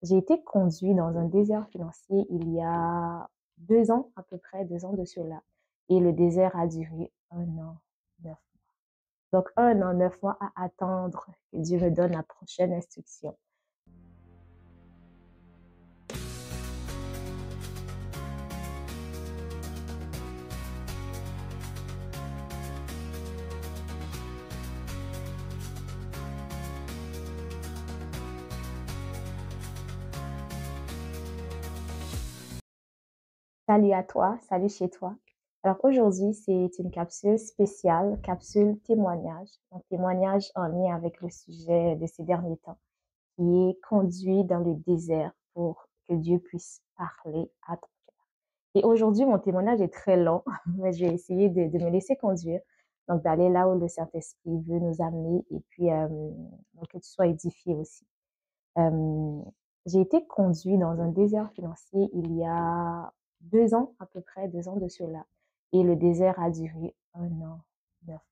J'ai été conduit dans un désert financier il y a 2 ans, à peu près 2 ans de cela, et le désert a duré 1 an, 9 mois. Donc 1 an, 9 mois à attendre que Dieu me donne la prochaine instruction. Salut à toi, salut chez toi. Alors aujourd'hui, c'est une capsule spéciale, capsule témoignage, donc témoignage en lien avec le sujet de ces derniers temps, qui est conduit dans le désert pour que Dieu puisse parler à ton cœur. Et aujourd'hui, mon témoignage est très long, mais je vais essayer de me laisser conduire, donc d'aller là où le Saint-Esprit veut nous amener et puis donc que tu sois édifié aussi. Euh, j'ai été conduit dans un désert financier il y a 2 ans, à peu près 2 ans de cela, et le désert a duré 1 an, 9 mois.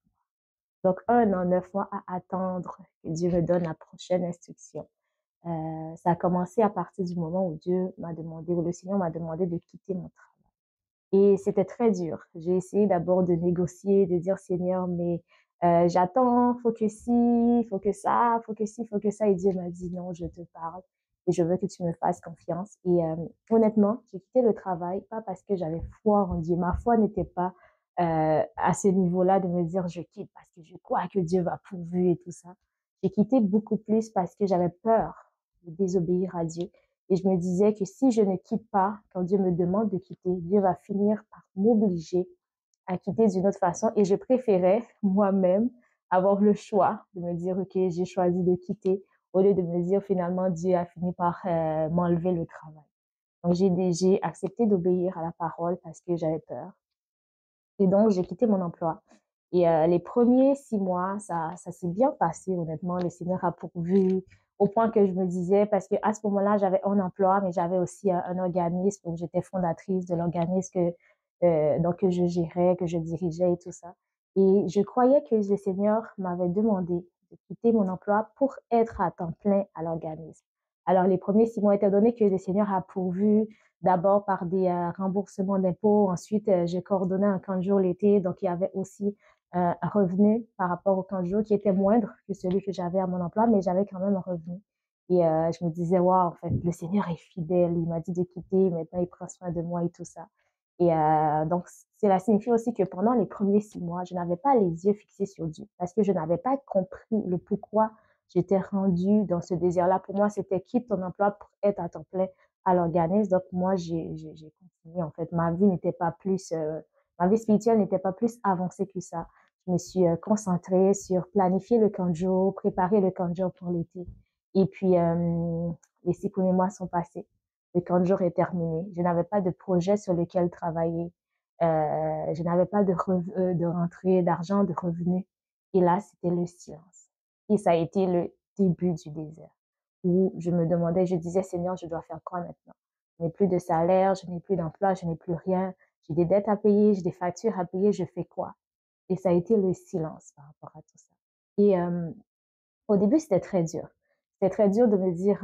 Donc 1 an, 9 mois à attendre que Dieu me donne la prochaine instruction. Ça a commencé à partir du moment où Dieu m'a demandé, où le Seigneur m'a demandé de quitter mon travail. Et c'était très dur. J'ai essayé d'abord de négocier, de dire Seigneur, mais j'attends, faut que ci, faut que ça, faut que ci, faut que ça. Et Dieu m'a dit non, je te parle et je veux que tu me fasses confiance. Et honnêtement, j'ai quitté le travail, pas parce que j'avais foi en Dieu. Ma foi n'était pas à ce niveau-là de me dire je quitte parce que je crois que Dieu va pourvu et tout ça. J'ai quitté beaucoup plus parce que j'avais peur de désobéir à Dieu. Et je me disais que si je ne quitte pas, quand Dieu me demande de quitter, Dieu va finir par m'obliger à quitter d'une autre façon. Et je préférais moi-même avoir le choix de me dire, OK, j'ai choisi de quitter, au lieu de me dire finalement, Dieu a fini par m'enlever le travail. Donc j'ai accepté d'obéir à la parole parce que j'avais peur. Et donc, j'ai quitté mon emploi. Et les premiers 6 mois, ça s'est bien passé, honnêtement. Le Seigneur a pourvu au point que je me disais, parce que à ce moment-là, j'avais un emploi, mais j'avais aussi un organisme, donc j'étais fondatrice de l'organisme donc que je gérais, que je dirigeais et tout ça. Et je croyais que le Seigneur m'avait demandé de quitter mon emploi pour être à temps plein à l'organisme. Alors, les premiers 6 mois, étant donné que le Seigneur a pourvu d'abord par des remboursements d'impôts. Ensuite, j'ai coordonné un camp de jour l'été, donc il y avait aussi un revenu par rapport au camp de jour qui était moindre que celui que j'avais à mon emploi, mais j'avais quand même un revenu. Et je me disais, waouh, en fait, le Seigneur est fidèle. Il m'a dit de quitter, maintenant il prend soin de moi et tout ça. Et donc, cela signifie aussi que pendant les premiers 6 mois, je n'avais pas les yeux fixés sur Dieu parce que je n'avais pas compris le pourquoi j'étais rendue dans ce désir-là. Pour moi, c'était quitte ton emploi pour être à temps plein à l'organisme. Donc, moi, j'ai continué. En fait, ma vie spirituelle n'était pas plus avancée que ça. Je me suis concentrée sur planifier le camp de jour, préparer le camp de jour pour l'été. Et puis, les 6 premiers mois sont passés. Le camp de jour est terminé. Je n'avais pas de projet sur lequel travailler. Je n'avais pas de rentrée d'argent, de revenus. Et là, c'était le silence. Et ça a été le début du désert où je me demandais, je disais, Seigneur, je dois faire quoi maintenant? Je n'ai plus de salaire, je n'ai plus d'emploi, je n'ai plus rien. J'ai des dettes à payer, j'ai des factures à payer, je fais quoi? Et ça a été le silence par rapport à tout ça. Et au début, c'était très dur. C'était très dur de me dire,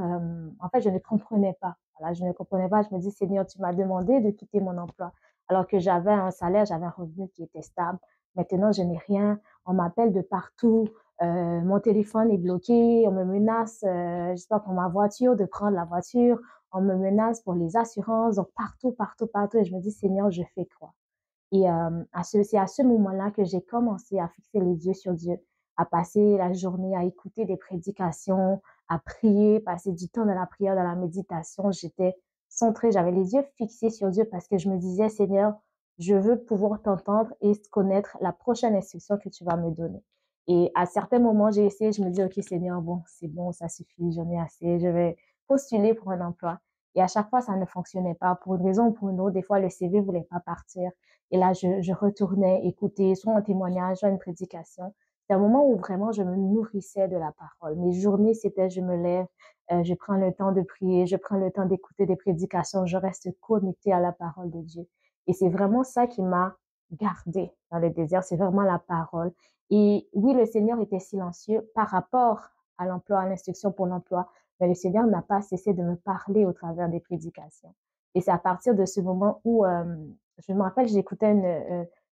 en fait, je ne comprenais pas. Voilà, je ne comprenais pas. Je me dis, Seigneur, tu m'as demandé de quitter mon emploi alors que j'avais un salaire, j'avais un revenu qui était stable. Maintenant, je n'ai rien. On m'appelle de partout. Mon téléphone est bloqué. On me menace, je sais pas, pour ma voiture, de prendre la voiture. On me menace pour les assurances. Donc, partout, partout, partout. Et je me dis, Seigneur, je fais quoi? Et c'est à ce moment-là que j'ai commencé à fixer les yeux sur Dieu, à passer la journée à écouter des prédications, à prier, passer du temps dans la prière, dans la méditation. J'étais centrée, j'avais les yeux fixés sur Dieu parce que je me disais, Seigneur, je veux pouvoir t'entendre et connaître la prochaine instruction que tu vas me donner. Et à certains moments, j'ai essayé, je me dis, OK, Seigneur, bon, c'est bon, ça suffit, j'en ai assez, je vais postuler pour un emploi. Et à chaque fois, ça ne fonctionnait pas. Pour une raison ou pour une autre, des fois, le CV voulait pas partir. Et là, je retournais écouter soit un témoignage, soit une prédication. C'est un moment où vraiment je me nourrissais de la parole. Mes journées, c'était je me lève, je prends le temps de prier, je prends le temps d'écouter des prédications, je reste connectée à la parole de Dieu. Et c'est vraiment ça qui m'a gardée dans le désert, c'est vraiment la parole. Et oui, le Seigneur était silencieux par rapport à l'emploi, à l'instruction pour l'emploi, Mais le Seigneur n'a pas cessé de me parler au travers des prédications. Et c'est à partir de ce moment où, je me rappelle, j'écoutais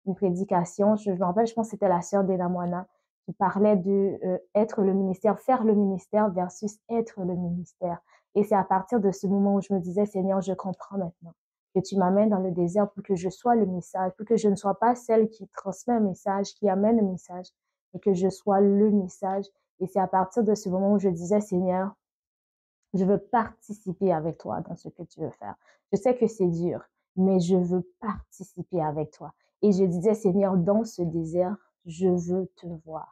une prédication, je me rappelle, je pense que c'était la sœur d'Ena Moana, qui parlait de être le ministère, faire le ministère versus être le ministère. Et c'est à partir de ce moment où je me disais, Seigneur, je comprends maintenant que tu m'amènes dans le désert pour que je sois le message, pour que je ne sois pas celle qui transmet un message, qui amène un message, mais que je sois le message. Et c'est à partir de ce moment où je disais, Seigneur, je veux participer avec toi dans ce que tu veux faire. Je sais que c'est dur, mais je veux participer avec toi. Et je disais, Seigneur, dans ce désert, je veux te voir.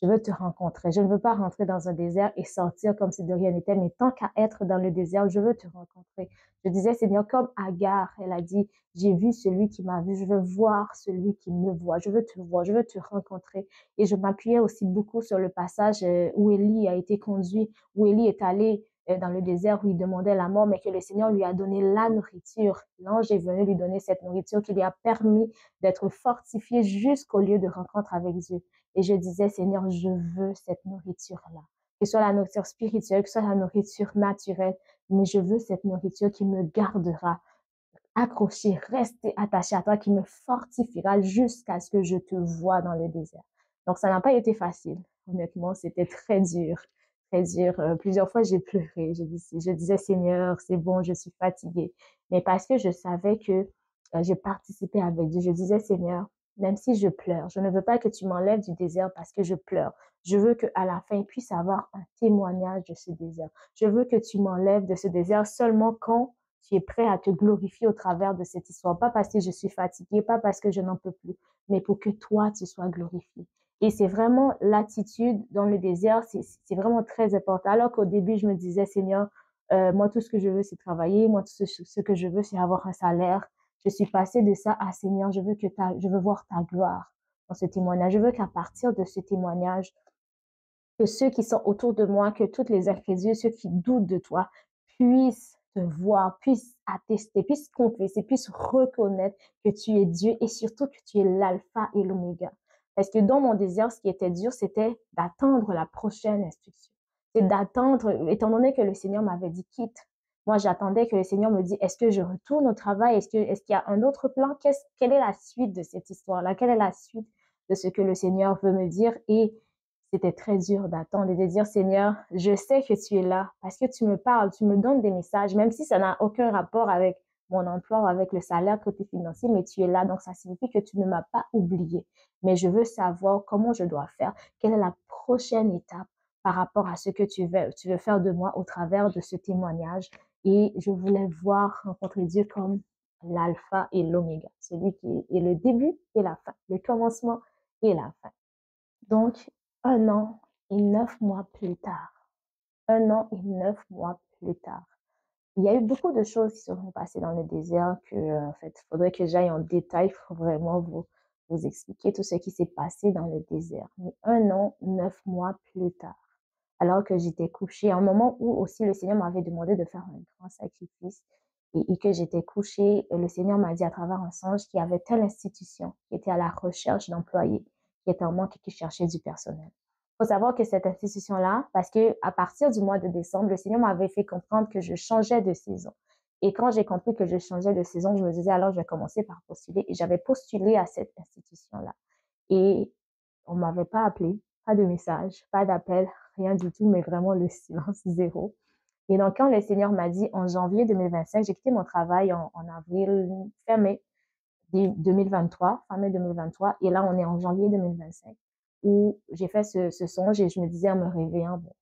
Je veux te rencontrer. Je ne veux pas rentrer dans un désert et sortir comme si de rien n'était, mais tant qu'à être dans le désert, je veux te rencontrer. Je disais, Seigneur, comme Agar, elle a dit, j'ai vu celui qui m'a vu, je veux voir celui qui me voit, je veux te voir, je veux te rencontrer. Et je m'appuyais aussi beaucoup sur le passage où Élie a été conduit, où Élie est allé dans le désert où il demandait la mort, mais que le Seigneur lui a donné la nourriture. L'ange est venu lui donner cette nourriture qui lui a permis d'être fortifié jusqu'au lieu de rencontre avec Dieu. Et je disais, Seigneur, je veux cette nourriture-là. Que ce soit la nourriture spirituelle, que ce soit la nourriture naturelle, mais je veux cette nourriture qui me gardera accroché, rester attaché à toi, qui me fortifiera jusqu'à ce que je te vois dans le désert. Donc, ça n'a pas été facile. Honnêtement, c'était très dur, très dur. Plusieurs fois, j'ai pleuré. Je disais, Seigneur, c'est bon, je suis fatiguée. Mais parce que je savais que je participais avec Dieu, je disais, Seigneur, même si je pleure, je ne veux pas que tu m'enlèves du désert parce que je pleure. Je veux qu'à la fin, il puisse avoir un témoignage de ce désert. Je veux que tu m'enlèves de ce désert seulement quand tu es prêt à te glorifier au travers de cette histoire. Pas parce que je suis fatiguée, pas parce que je n'en peux plus, mais pour que toi, tu sois glorifié. Et c'est vraiment l'attitude dans le désert, c'est vraiment très important. Alors qu'au début, je me disais, Seigneur, moi, tout ce que je veux, c'est travailler. Moi, tout ce que je veux, c'est avoir un salaire. Je suis passée de ça à Seigneur, je veux voir ta gloire dans ce témoignage. Je veux qu'à partir de ce témoignage, que ceux qui sont autour de moi, que toutes les incrédules, ceux qui doutent de toi, puissent te voir, puissent attester, puissent confesser, puissent reconnaître que tu es Dieu et surtout que tu es l'alpha et l'oméga. Parce que dans mon désir, ce qui était dur, c'était d'attendre la prochaine instruction. C'est d'attendre, étant donné que le Seigneur m'avait dit quitte. Moi, j'attendais que le Seigneur me dise, est-ce que je retourne au travail? Est-ce qu'il y a un autre plan? Quelle est la suite de cette histoire-là? Quelle est la suite de ce que le Seigneur veut me dire? Et c'était très dur d'attendre et de dire, Seigneur, je sais que tu es là parce que tu me parles, tu me donnes des messages, même si ça n'a aucun rapport avec mon emploi ou avec le salaire côté financier, mais tu es là. Donc, ça signifie que tu ne m'as pas oublié. Mais je veux savoir comment je dois faire. Quelle est la prochaine étape par rapport à ce que tu veux faire de moi au travers de ce témoignage. Et je voulais voir, rencontrer Dieu comme l'alpha et l'oméga, celui qui est le début et la fin, le commencement et la fin. Donc, 1 an et 9 mois plus tard, 1 an et 9 mois plus tard, il y a eu beaucoup de choses qui se sont passées dans le désert que, en fait, il faudrait que j'aille en détail pour vraiment vous expliquer tout ce qui s'est passé dans le désert. Mais 1 an, 9 mois plus tard, alors que j'étais couchée, à un moment où aussi le Seigneur m'avait demandé de faire un grand sacrifice et que j'étais couchée, le Seigneur m'a dit à travers un songe qu'il y avait telle institution qui était à la recherche d'employés, qui était en manque et qui cherchait du personnel. Il faut savoir que cette institution-là, parce que à partir du mois de décembre, le Seigneur m'avait fait comprendre que je changeais de saison. Et quand j'ai compris que je changeais de saison, je me disais alors je vais commencer par postuler. Et j'avais postulé à cette institution-là. Et on m'avait pas appelé, pas de message, pas d'appel, rien du tout, mais vraiment le silence zéro. Et donc, quand le Seigneur m'a dit en janvier 2025, j'ai quitté mon travail en avril, fin mai 2023, fin mai 2023, et là, on est en janvier 2025, où j'ai fait ce songe et je me disais en me réveillant, bon,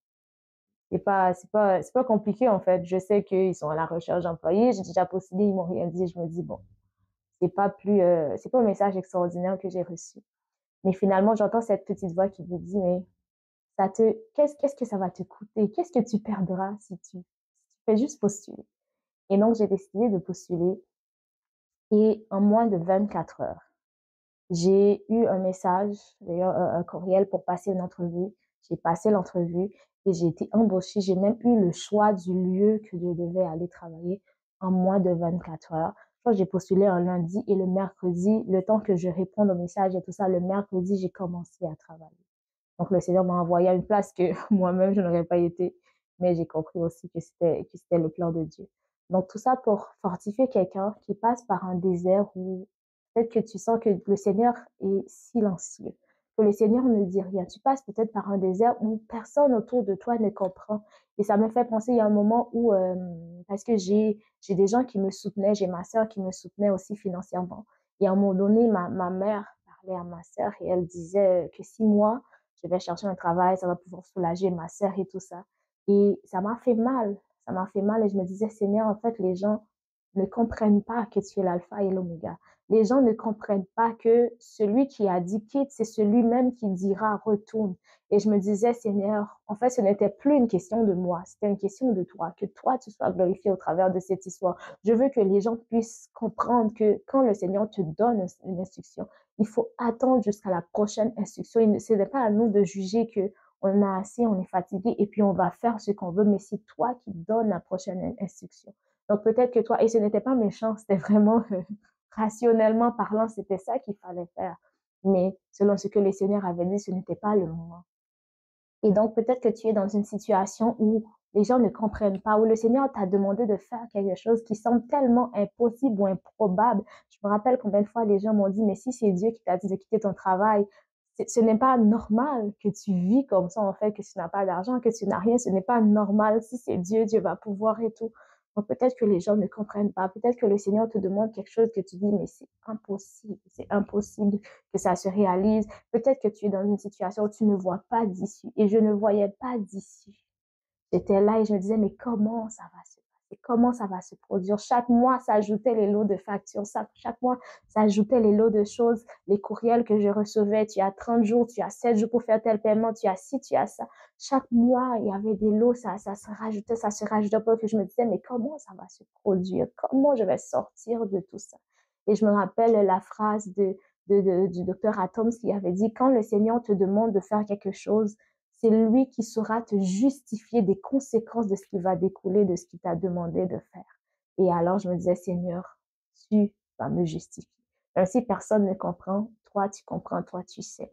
c'est pas compliqué, en fait. Je sais qu'ils sont à la recherche d'employés. J'ai déjà postulé, ils m'ont rien dit. Je me dis, bon, c'est pas un message extraordinaire que j'ai reçu. Mais finalement, j'entends cette petite voix qui me dit, mais qu'est-ce que ça va te coûter? Qu'est-ce que tu perdras si tu fais juste postuler? Et donc, j'ai décidé de postuler. Et en moins de 24 heures, j'ai eu un message, d'ailleurs un courriel pour passer une entrevue. J'ai passé l'entrevue et j'ai été embauchée. J'ai même eu le choix du lieu que je devais aller travailler en moins de 24 heures. Je crois que j'ai postulé un lundi et le mercredi, le temps que je réponde au message et tout ça, le mercredi, j'ai commencé à travailler. Donc, le Seigneur m'a envoyé à une place que moi-même, je n'aurais pas été. mais j'ai compris aussi que c'était le plan de Dieu. Donc tout ça pour fortifier quelqu'un qui passe par un désert où peut-être que tu sens que le Seigneur est silencieux, que le Seigneur ne dit rien. Tu passes peut-être par un désert où personne autour de toi ne comprend. Et ça me fait penser, il y a un moment où, parce que j'ai des gens qui me soutenaient, j'ai ma sœur qui me soutenait aussi financièrement. Et à un moment donné, ma mère parlait à ma sœur et elle disait que si moi, je vais chercher un travail, ça va pouvoir soulager ma sœur et tout ça. Et ça m'a fait mal. Ça m'a fait mal et je me disais, Seigneur, en fait, les gens ne comprennent pas que tu es l'alpha et l'oméga. Les gens ne comprennent pas que celui qui a dit quitte, c'est celui-même qui dira retourne. Et je me disais, Seigneur, en fait, ce n'était plus une question de moi, c'était une question de toi, que toi, tu sois glorifié au travers de cette histoire. Je veux que les gens puissent comprendre que quand le Seigneur te donne une instruction, il faut attendre jusqu'à la prochaine instruction. Ce n'est pas à nous de juger que on a assez, on est fatigué et puis on va faire ce qu'on veut, mais c'est toi qui donnes la prochaine instruction. Donc peut-être que toi, et ce n'était pas méchant, c'était vraiment rationnellement parlant, c'était ça qu'il fallait faire. Mais selon ce que le Seigneur avait dit, ce n'était pas le moment. Et donc, peut-être que tu es dans une situation où les gens ne comprennent pas, où le Seigneur t'a demandé de faire quelque chose qui semble tellement impossible ou improbable. Je me rappelle combien de fois les gens m'ont dit, mais si c'est Dieu qui t'a dit de quitter ton travail, ce n'est pas normal que tu vis comme ça, en fait, que tu n'as pas d'argent, que tu n'as rien, ce n'est pas normal. Si c'est Dieu, Dieu va pouvoir et tout. Donc peut-être que les gens ne comprennent pas, peut-être que le Seigneur te demande quelque chose que tu dis, mais c'est impossible que ça se réalise. Peut-être que tu es dans une situation où tu ne vois pas d'issue et je ne voyais pas d'issue. J'étais là et je me disais, mais comment ça va se passer? Comment ça va se produire? Chaque mois, ça ajoutait les lots de factures. Chaque mois, ça ajoutait les lots de choses, les courriels que je recevais. Tu as 30 jours, tu as 7 jours pour faire tel paiement, tu as ci, tu as ça. Chaque mois, il y avait des lots, ça se rajoutait, ça se rajoutait. Que je me disais, mais comment ça va se produire? Comment je vais sortir de tout ça? Et je me rappelle la phrase du docteur Atoms qui avait dit, quand le Seigneur te demande de faire quelque chose, c'est lui qui saura te justifier des conséquences de ce qui va découler de ce qu'il t'a demandé de faire. Et alors, je me disais, Seigneur, tu vas me justifier. Même si personne ne comprend, toi, tu comprends, toi, tu sais.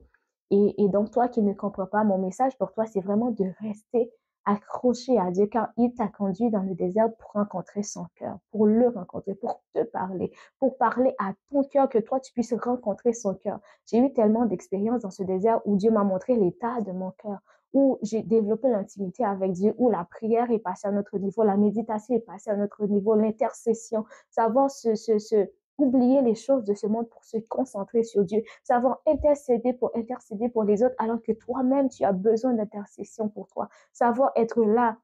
Et donc, toi qui ne comprends pas, mon message pour toi, c'est vraiment de rester accroché à Dieu, car il t'a conduit dans le désert pour rencontrer son cœur, pour le rencontrer, pour te parler, pour parler à ton cœur, que toi, tu puisses rencontrer son cœur. J'ai eu tellement d'expériences dans ce désert où Dieu m'a montré l'état de mon cœur, où j'ai développé l'intimité avec Dieu, où la prière est passée à notre niveau, la méditation est passée à notre niveau, l'intercession, savoir oublier les choses de ce monde pour se concentrer sur Dieu, savoir intercéder pour les autres alors que toi-même tu as besoin d'intercession pour toi, savoir être là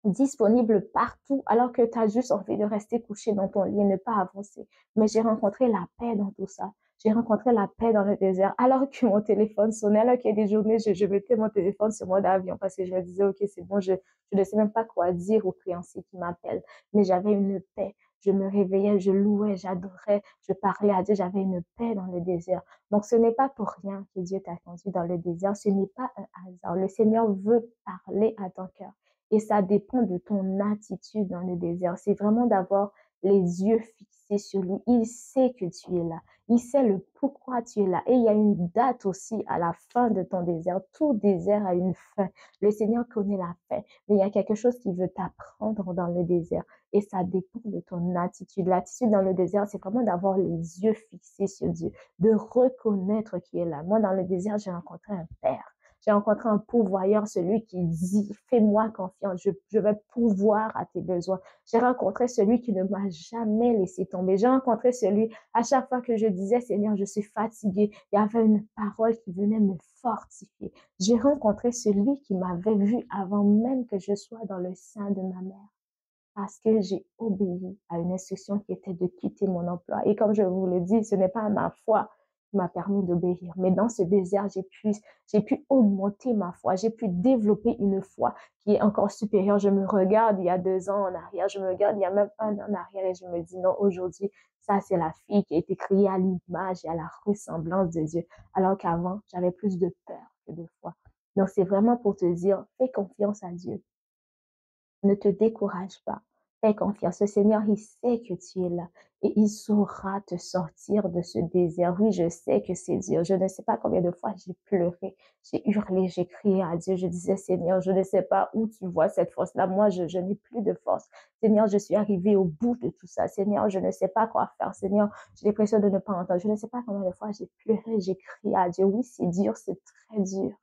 disponible partout alors que tu as juste envie de rester couché dans ton lit et ne pas avancer. Mais j'ai rencontré la paix dans tout ça. J'ai rencontré la paix dans le désert alors que mon téléphone sonnait, alors qu'il y a des journées, je mettais mon téléphone sur mode avion parce que je me disais, OK, c'est bon, je ne sais même pas quoi dire au créancier qui m'appelle. Mais j'avais une paix. Je me réveillais, je louais, j'adorais, je parlais à Dieu, j'avais une paix dans le désert. Donc, ce n'est pas pour rien que Dieu t'a conduit dans le désert. Ce n'est pas un hasard. Le Seigneur veut parler à ton cœur. Et ça dépend de ton attitude dans le désert. C'est vraiment d'avoir les yeux fixés sur lui. Il sait que tu es là. Il sait le pourquoi tu es là. Et il y a une date aussi à la fin de ton désert. Tout désert a une fin. Le Seigneur connaît la fin. Mais il y a quelque chose qui veut t'apprendre dans le désert. Et ça dépend de ton attitude. L'attitude dans le désert, c'est vraiment d'avoir les yeux fixés sur Dieu, de reconnaître qui est là. Moi, dans le désert, j'ai rencontré un père. J'ai rencontré un pourvoyeur, celui qui dit, fais-moi confiance, je vais pourvoir à tes besoins. J'ai rencontré celui qui ne m'a jamais laissé tomber. J'ai rencontré celui, à chaque fois que je disais, Seigneur, je suis fatiguée, il y avait une parole qui venait me fortifier. J'ai rencontré celui qui m'avait vu avant même que je sois dans le sein de ma mère. Parce que j'ai obéi à une instruction qui était de quitter mon emploi. Et comme je vous le dis, ce n'est pas ma foi qui m'a permis d'obéir. Mais dans ce désert, j'ai pu augmenter ma foi. J'ai pu développer une foi qui est encore supérieure. Je me regarde il y a 2 ans en arrière. Je me regarde il y a même 1 an en arrière et je me dis non, aujourd'hui, ça, c'est la fille qui a été créée à l'image et à la ressemblance de Dieu. Alors qu'avant, j'avais plus de peur que de foi. Donc, c'est vraiment pour te dire, fais confiance à Dieu. Ne te décourage pas. Fais confiance. Le Seigneur, il sait que tu es là et il saura te sortir de ce désert. Oui, je sais que c'est dur. Je ne sais pas combien de fois j'ai pleuré, j'ai hurlé, j'ai crié à Dieu. Je disais, Seigneur, je ne sais pas où tu vois cette force-là. Moi, je n'ai plus de force. Seigneur, je suis arrivée au bout de tout ça. Seigneur, je ne sais pas quoi faire. Seigneur, j'ai l'impression de ne pas entendre. Je ne sais pas combien de fois j'ai pleuré, j'ai crié à Dieu. Oui, c'est dur, c'est très dur.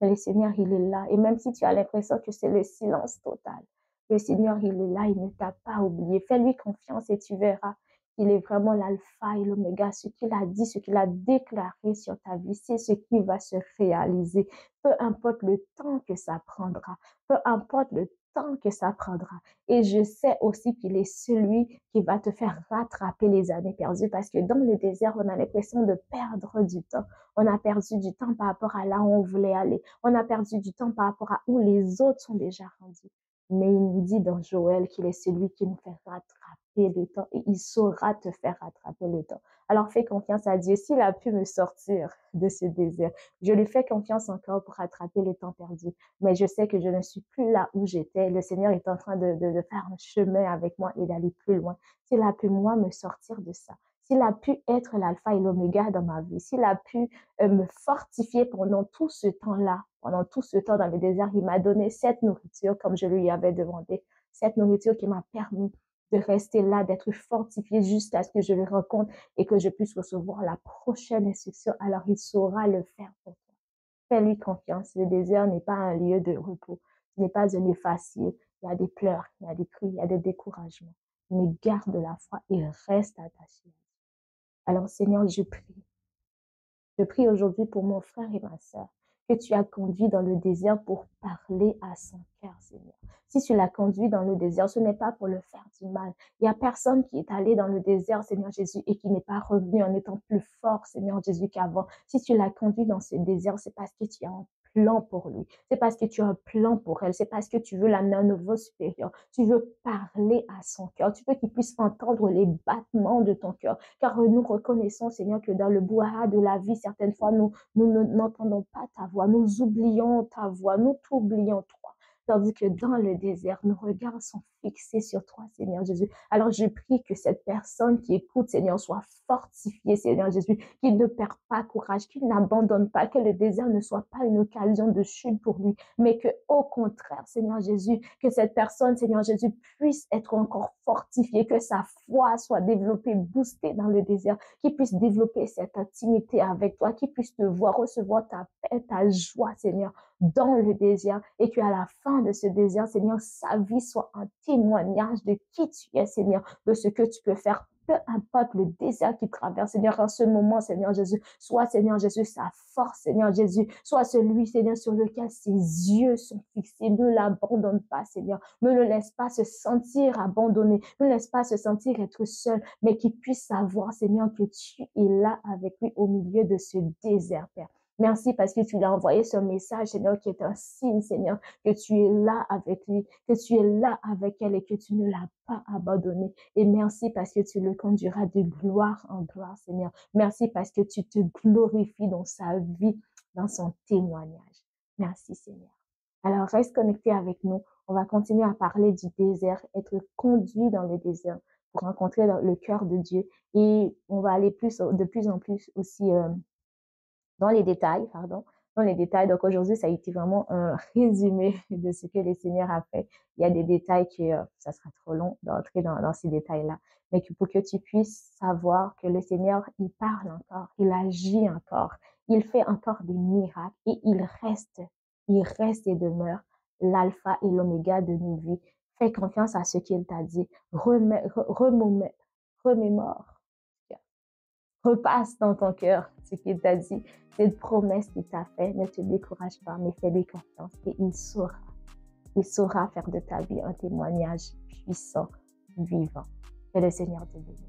Mais le Seigneur, il est là. Et même si tu as l'impression que c'est le silence total, le Seigneur, il est là, il ne t'a pas oublié. Fais-lui confiance et tu verras qu'il est vraiment l'alpha et l'oméga. Ce qu'il a dit, ce qu'il a déclaré sur ta vie, c'est ce qui va se réaliser. Peu importe le temps que ça prendra, peu importe le temps que ça prendra. Et je sais aussi qu'il est celui qui va te faire rattraper les années perdues parce que dans le désert, on a l'impression de perdre du temps. On a perdu du temps par rapport à là où on voulait aller. On a perdu du temps par rapport à où les autres sont déjà rendus. Mais il nous dit dans Joël qu'il est celui qui nous fait rattraper le temps et il saura te faire rattraper le temps. Alors fais confiance à Dieu. S'il a pu me sortir de ce désert, je lui fais confiance encore pour rattraper le temps perdu. Mais je sais que je ne suis plus là où j'étais. Le Seigneur est en train de faire un chemin avec moi et d'aller plus loin. S'il a pu, moi, me sortir de ça, s'il a pu être l'alpha et l'oméga dans ma vie, s'il a pu me fortifier pendant tout ce temps-là, pendant tout ce temps dans le désert, il m'a donné cette nourriture comme je lui avais demandé, cette nourriture qui m'a permis de rester là, d'être fortifié jusqu'à ce que je le rencontre et que je puisse recevoir la prochaine instruction. Alors il saura le faire pour toi. Fais-lui confiance. Le désert n'est pas un lieu de repos. Ce n'est pas un lieu facile. Il y a des pleurs, il y a des cris, il y a des découragements. Mais garde la foi et reste attaché. Alors Seigneur, je prie. Je prie aujourd'hui pour mon frère et ma sœur que tu as conduit dans le désert pour parler à son cœur, Seigneur. Si tu l'as conduit dans le désert, ce n'est pas pour le faire du mal. Il y a personne qui est allé dans le désert, Seigneur Jésus, et qui n'est pas revenu en étant plus fort, Seigneur Jésus, qu'avant. Si tu l'as conduit dans ce désert, c'est parce que tu as un plan pour lui. C'est parce que tu as un plan pour elle. C'est parce que tu veux l'amener à un niveau supérieur. Tu veux parler à son cœur. Tu veux qu'il puisse entendre les battements de ton cœur. Car nous reconnaissons, Seigneur, que dans le brouhaha de la vie, certaines fois, nous n'entendons pas ta voix. Nous oublions ta voix. Nous t'oublions, toi. Tandis que dans le désert, nos regards sont fixés sur toi, Seigneur Jésus. Alors, je prie que cette personne qui écoute, Seigneur, soit fortifiée, Seigneur Jésus, qu'il ne perd pas courage, qu'il n'abandonne pas, que le désert ne soit pas une occasion de chute pour lui, mais que, au contraire, Seigneur Jésus, que cette personne, Seigneur Jésus, puisse être encore fortifiée, que sa foi soit développée, boostée dans le désert, qu'il puisse développer cette intimité avec toi, qu'il puisse te voir, recevoir ta paix, ta joie, Seigneur, dans le désert et qu'à la fin de ce désert, Seigneur, sa vie soit un témoignage de qui tu es, Seigneur, de ce que tu peux faire. Peu importe le désert qu'il traverse, Seigneur, en ce moment, Seigneur Jésus, soit, Seigneur Jésus, sa force, Seigneur Jésus, soit celui, Seigneur, sur lequel ses yeux sont fixés. Ne l'abandonne pas, Seigneur. Ne le laisse pas se sentir abandonné. Ne le laisse pas se sentir être seul, mais qu'il puisse savoir, Seigneur, que tu es là avec lui au milieu de ce désert, Père. Merci parce que tu lui as envoyé ce message, Seigneur, qui est un signe, Seigneur, que tu es là avec lui, que tu es là avec elle et que tu ne l'as pas abandonné. Et merci parce que tu le conduiras de gloire en gloire, Seigneur. Merci parce que tu te glorifies dans sa vie, dans son témoignage. Merci, Seigneur. Alors, reste connecté avec nous. On va continuer à parler du désert, être conduit dans le désert pour rencontrer le cœur de Dieu. Et on va aller de plus en plus aussi dans les détails, pardon, dans les détails. Donc aujourd'hui, ça a été vraiment un résumé de ce que le Seigneur a fait. Il y a des détails que ça sera trop long d'entrer dans ces détails-là, mais pour que tu puisses savoir que le Seigneur, il parle encore, il agit encore, il fait encore des miracles et il reste et demeure l'alpha et l'oméga de nos vies. Fais confiance à ce qu'il t'a dit, remémore. Repasse dans ton cœur ce qu'il t'a dit, cette promesse qu'il t'a fait. Ne te décourage pas, mais fais-lui confiance et il saura faire de ta vie un témoignage puissant, vivant. Que le Seigneur te bénisse.